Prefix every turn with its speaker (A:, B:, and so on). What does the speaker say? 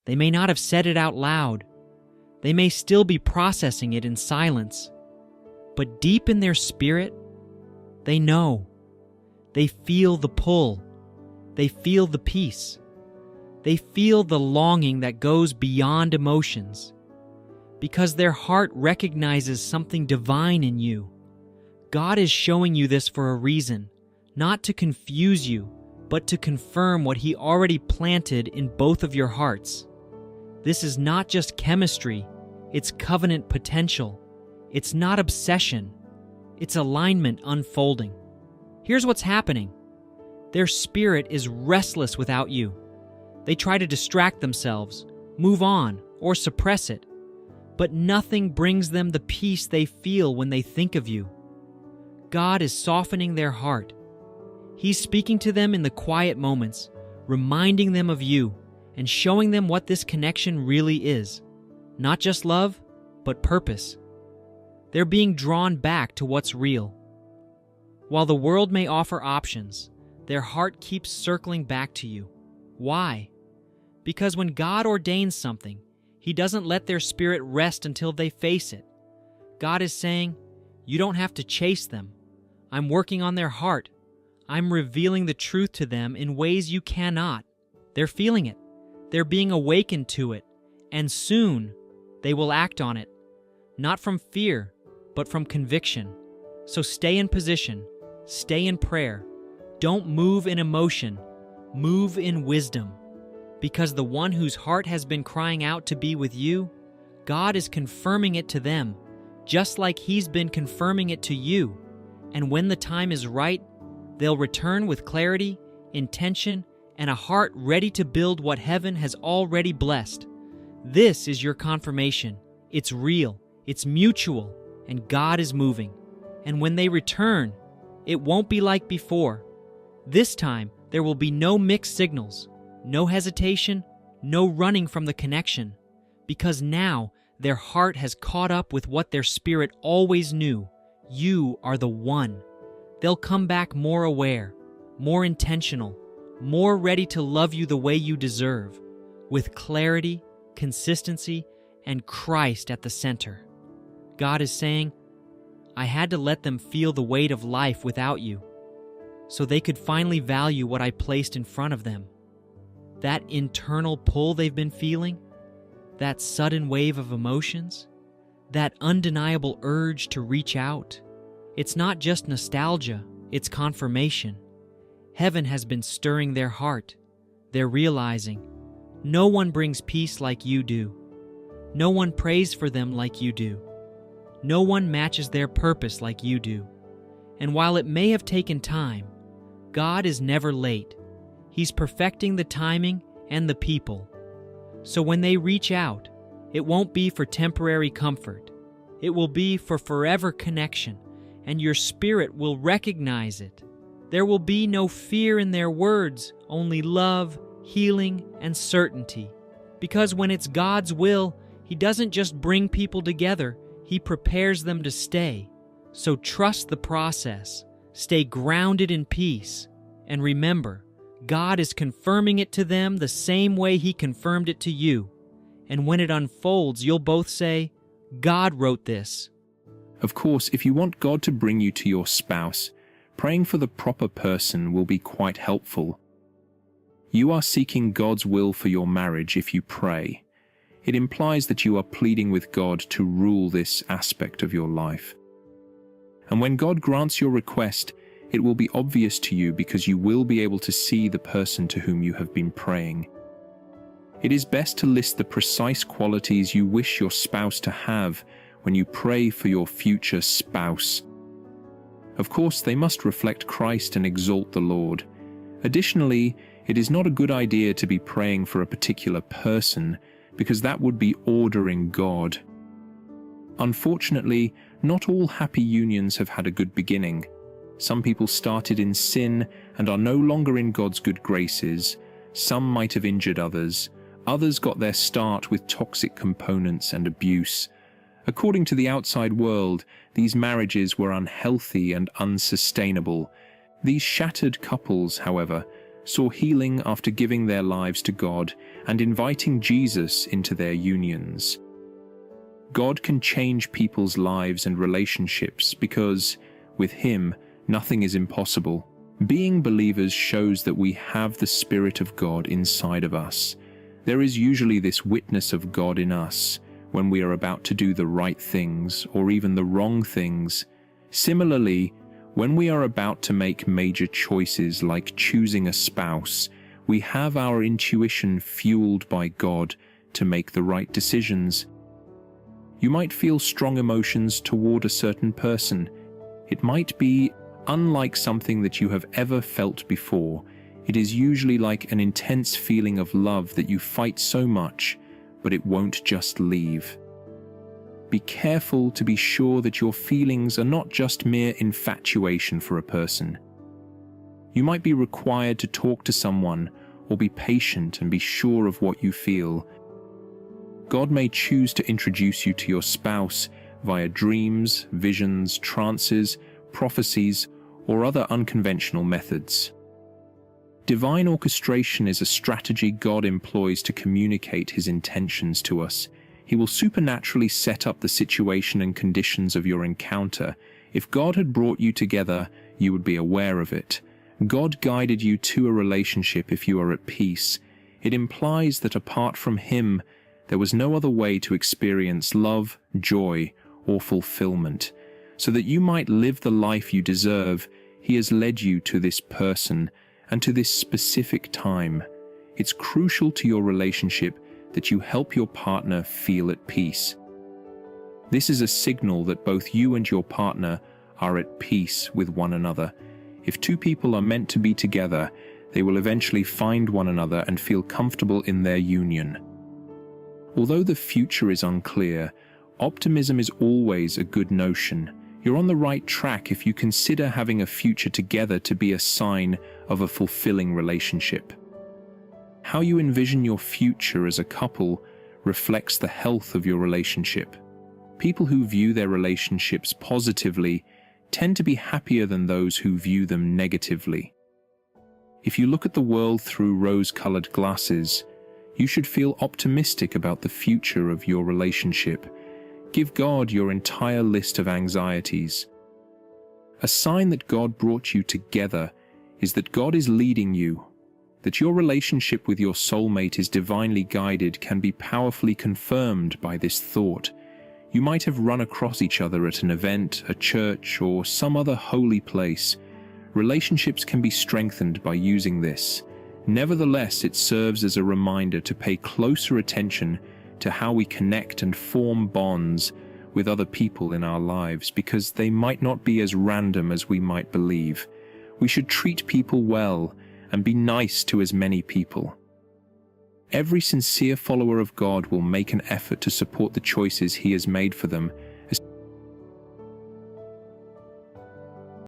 A: They may not have said it out loud. They may still be processing it in silence. But deep in their spirit, they know. They feel the pull. They feel the peace. They feel the longing that goes beyond emotions, because their heart recognizes something divine in you. God is showing you this for a reason, not to confuse you, but to confirm what He already planted in both of your hearts. This is not just chemistry, it's covenant potential. It's not obsession, it's alignment unfolding. Here's what's happening. Their spirit is restless without you. They try to distract themselves, move on, or suppress it, but nothing brings them the peace they feel when they think of you. God is softening their heart. He's speaking to them in the quiet moments, reminding them of you, and showing them what this connection really is. Not just love, but purpose. They're being drawn back to what's real. While the world may offer options, their heart keeps circling back to you. Why? Because when God ordains something, He doesn't let their spirit rest until they face it. God is saying, you don't have to chase them. I'm working on their heart. I'm revealing the truth to them in ways you cannot. They're feeling it. They're being awakened to it. And soon, they will act on it. Not from fear, but from conviction. So stay in position. Stay in prayer. Don't move in emotion. Move in wisdom. Because the one whose heart has been crying out to be with you, God is confirming it to them, just like He's been confirming it to you. And when the time is right, they'll return with clarity, intention, and a heart ready to build what heaven has already blessed. This is your confirmation. It's real, it's mutual, and God is moving. And when they return, it won't be like before. This time, there will be no mixed signals, no hesitation, no running from the connection, because now their heart has caught up with what their spirit always knew. You are the one. They'll come back more aware, more intentional, more ready to love you the way you deserve, with clarity, consistency, and Christ at the center. God is saying, I had to let them feel the weight of life without you, so they could finally value what I placed in front of them. That internal pull they've been feeling, that sudden wave of emotions, that undeniable urge to reach out, it's not just nostalgia, it's confirmation. Heaven has been stirring their heart. They're realizing, no one brings peace like you do. No one prays for them like you do. No one matches their purpose like you do. And while it may have taken time, God is never late. He's perfecting the timing and the people. So when they reach out, it won't be for temporary comfort. It will be for forever connection, and your spirit will recognize it. There will be no fear in their words, only love, healing, and certainty. Because when it's God's will, He doesn't just bring people together, He prepares them to stay. So trust the process, stay grounded in peace, and remember, God is confirming it to them the same way He confirmed it to you. And when it unfolds, you'll both say, God wrote this.
B: Of course, if you want God to bring you to your spouse, praying for the proper person will be quite helpful. You are seeking God's will for your marriage if you pray. It implies that you are pleading with God to rule this aspect of your life. And when God grants your request, it will be obvious to you because you will be able to see the person to whom you have been praying. It is best to list the precise qualities you wish your spouse to have when you pray for your future spouse. Of course, they must reflect Christ and exalt the Lord. Additionally, it is not a good idea to be praying for a particular person, because that would be ordering God. Unfortunately, not all happy unions have had a good beginning. Some people started in sin and are no longer in God's good graces. Some might have injured others. Others got their start with toxic components and abuse. According to the outside world, these marriages were unhealthy and unsustainable. These shattered couples, however, saw healing after giving their lives to God and inviting Jesus into their unions. God can change people's lives and relationships because, with Him, nothing is impossible. Being believers shows that we have the Spirit of God inside of us. There is usually this witness of God in us when we are about to do the right things or even the wrong things. Similarly, when we are about to make major choices like choosing a spouse, we have our intuition fueled by God to make the right decisions. You might feel strong emotions toward a certain person. It might be unlike something that you have ever felt before. It is usually like an intense feeling of love that you fight so much, but it won't just leave. Be careful to be sure that your feelings are not just mere infatuation for a person. You might be required to talk to someone or be patient and be sure of what you feel. God may choose to introduce you to your spouse via dreams, visions, trances, prophecies, or other unconventional methods. Divine orchestration is a strategy God employs to communicate His intentions to us. He will supernaturally set up the situation and conditions of your encounter. If God had brought you together, you would be aware of it. God guided you to a relationship if you are at peace. It implies that apart from Him, there was no other way to experience love, joy, or fulfillment. So that you might live the life you deserve, He has led you to this person and to this specific time. It's crucial to your relationship that you help your partner feel at peace. This is a signal that both you and your partner are at peace with one another. If two people are meant to be together, they will eventually find one another and feel comfortable in their union. Although the future is unclear, optimism is always a good notion. You're on the right track if you consider having a future together to be a sign of a fulfilling relationship. How you envision your future as a couple reflects the health of your relationship. People who view their relationships positively tend to be happier than those who view them negatively. If you look at the world through rose-colored glasses, you should feel optimistic about the future of your relationship. Give God your entire list of anxieties. A sign that God brought you together is that God is leading you. That your relationship with your soulmate is divinely guided can be powerfully confirmed by this thought. You might have run across each other at an event, a church, or some other holy place. Relationships can be strengthened by using this. Nevertheless, it serves as a reminder to pay closer attention to how we connect and form bonds with other people in our lives, because they might not be as random as we might believe. We should treat people well and be nice to as many people. Every sincere follower of God will make an effort to support the choices He has made for them